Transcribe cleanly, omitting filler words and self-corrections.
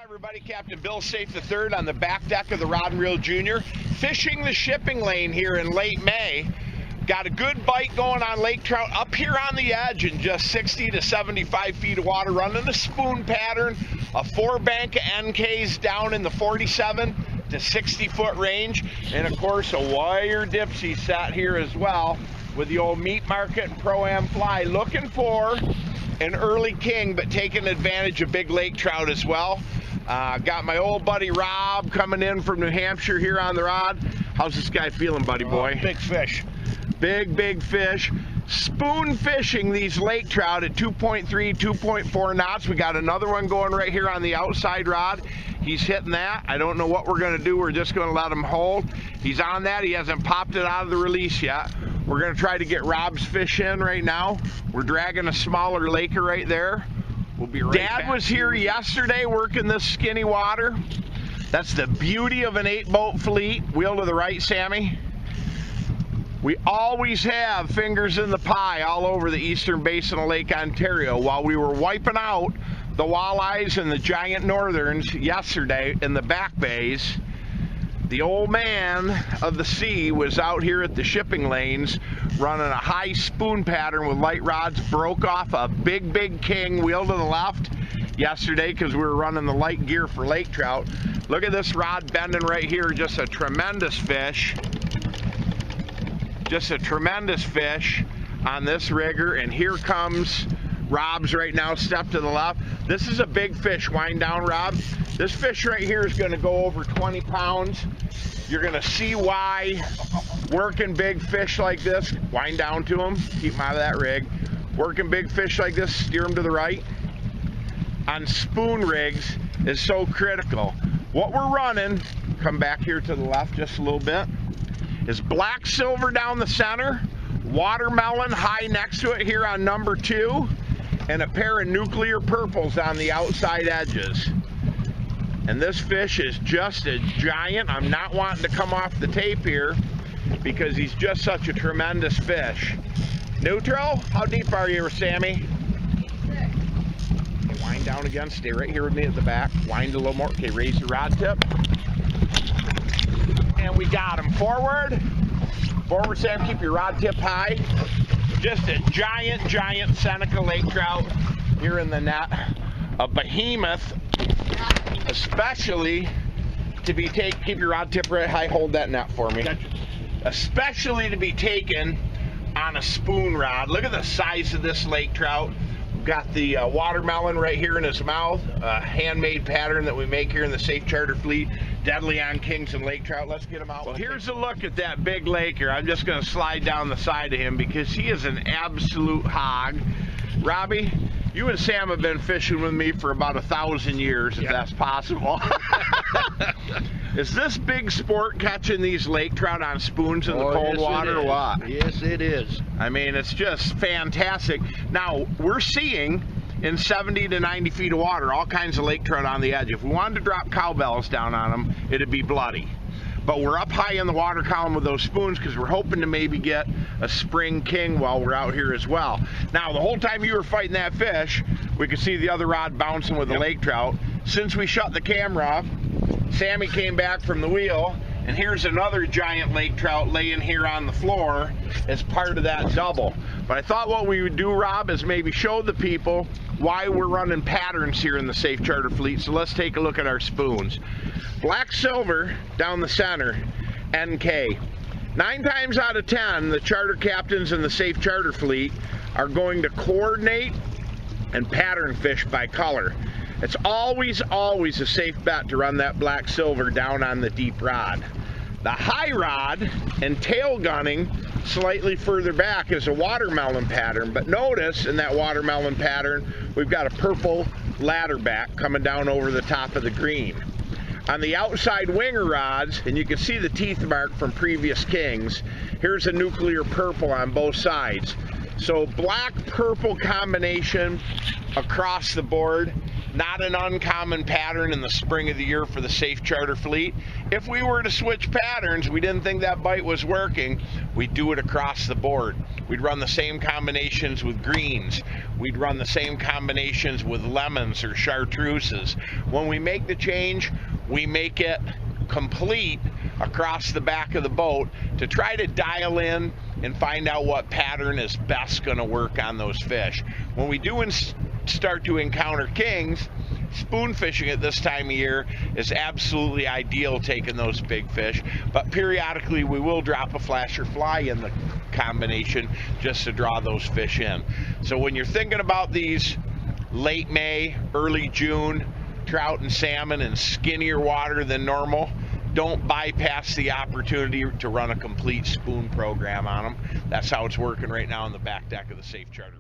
Everybody, Captain Bill Saiff III on the back deck of the Rod and Reel Junior, fishing the shipping lane here in late May. Got a good bite going on lake trout up here on the edge in just 60 to 75 feet of water, running a spoon pattern, a 4-bank of NKs down in the 47 to 60 foot range, and of course a wire dipsy set here as well with the old meat market and pro-am fly, looking for an early king but taking advantage of big lake trout as well. Got my old buddy Rob coming in from New Hampshire here on the rod. How's this guy feeling, buddy boy? Big fish. Big fish. Spoon fishing these lake trout at 2.3, 2.4 knots. We got another one going right here on the outside rod. He's hitting that. I don't know what we're going to do. We're just going to let him hold. He's on that. He hasn't popped it out of the release yet. We're going to try to get Rob's fish in right now. We're dragging a smaller laker right there. We'll be right back. Dad was here yesterday working this skinny water. That's the beauty of an 8-boat fleet. Wheel to the right, Sammy. We always have fingers in the pie all over the eastern basin of Lake Ontario. While we were wiping out the walleyes and the giant northerns yesterday in the back bays, the old man of the sea was out here at the shipping lanes running a high spoon pattern with light rods, broke off a big king, wheel to the left yesterday because we were running the light gear for lake trout. Look at this rod bending right here, just a tremendous fish. Just a tremendous fish on this rigger, and here comes Rob's right now, step to the left. This is a big fish. Wind down, Rob. This fish right here is going to go over 20 pounds. You're going to see why working big fish like this, wind down to him, keep him out of that rig. Working big fish like this, steer them to the right, on spoon rigs is so critical. What we're running, come back here to the left just a little bit, is black silver down the center, watermelon high next to it here on number 2, and a pair of nuclear purples on the outside edges. And this fish is just a giant. I'm not wanting to come off the tape here because he's just such a tremendous fish. Neutral, how deep are you, Sammy? Okay, wind down again, stay right here with me at the back. Wind a little more, okay, raise your rod tip. And we got him. Forward, Sam, keep your rod tip high. Just a giant Seneca lake trout here in the net. A behemoth, especially to be taken, keep your rod tip right high, hold that net for me. Gotcha. Especially to be taken on a spoon rod. Look at the size of this lake trout. We've got the watermelon right here in his mouth, a handmade pattern that we make here in the Saiff Charter fleet. Deadly on kings and lake trout. Let's get him out. Well, here's a look at that big laker. I'm just going to slide down the side of him because he is an absolute hog. Robbie, you and Sam have been fishing with me for about 1,000 years, if that's possible. Is this big sport catching these lake trout on spoons in the cold water or what? Yes, it is. I mean, it's just fantastic. Now, we're seeing in 70 to 90 feet of water all kinds of lake trout on the edge. If we wanted to drop cowbells down on them, it'd be bloody. But we're up high in the water column with those spoons because we're hoping to maybe get a spring king while we're out here as well. Now, the whole time you were fighting that fish, we could see the other rod bouncing with the lake trout. Since we shut the camera off, Sammy came back from the wheel, and here's another giant lake trout laying here on the floor as part of that double. But I thought what we would do, Rob, is maybe show the people why we're running patterns here in the Saiff Charter fleet. So let's take a look at our spoons. Black silver down the center, NK. 9 times out of 10, the charter captains in the Saiff Charter fleet are going to coordinate and pattern fish by color. It's always a safe bet to run that black silver down on the deep rod. The high rod and tail gunning slightly further back is a watermelon pattern, but notice in that watermelon pattern we've got a purple ladder back coming down over the top of the green. On the outside winger rods, and you can see the teeth mark from previous kings, here's a nuclear purple on both sides. So black-purple combination across the board. Not an uncommon pattern in the spring of the year for the Saiff Charter fleet. If we were to switch patterns, we didn't think that bite was working, we'd do it across the board. We'd run the same combinations with greens. We'd run the same combinations with lemons or chartreuses. When we make the change, we make it complete across the back of the boat to try to dial in and find out what pattern is best going to work on those fish. When we do start to encounter kings, spoon fishing at this time of year is absolutely ideal, taking those big fish, but periodically we will drop a flasher fly in the combination just to draw those fish in. So when you're thinking about these late May, early June trout and salmon in skinnier water than normal, don't bypass the opportunity to run a complete spoon program on them. That's how it's working right now on the back deck of the Saiff Charter.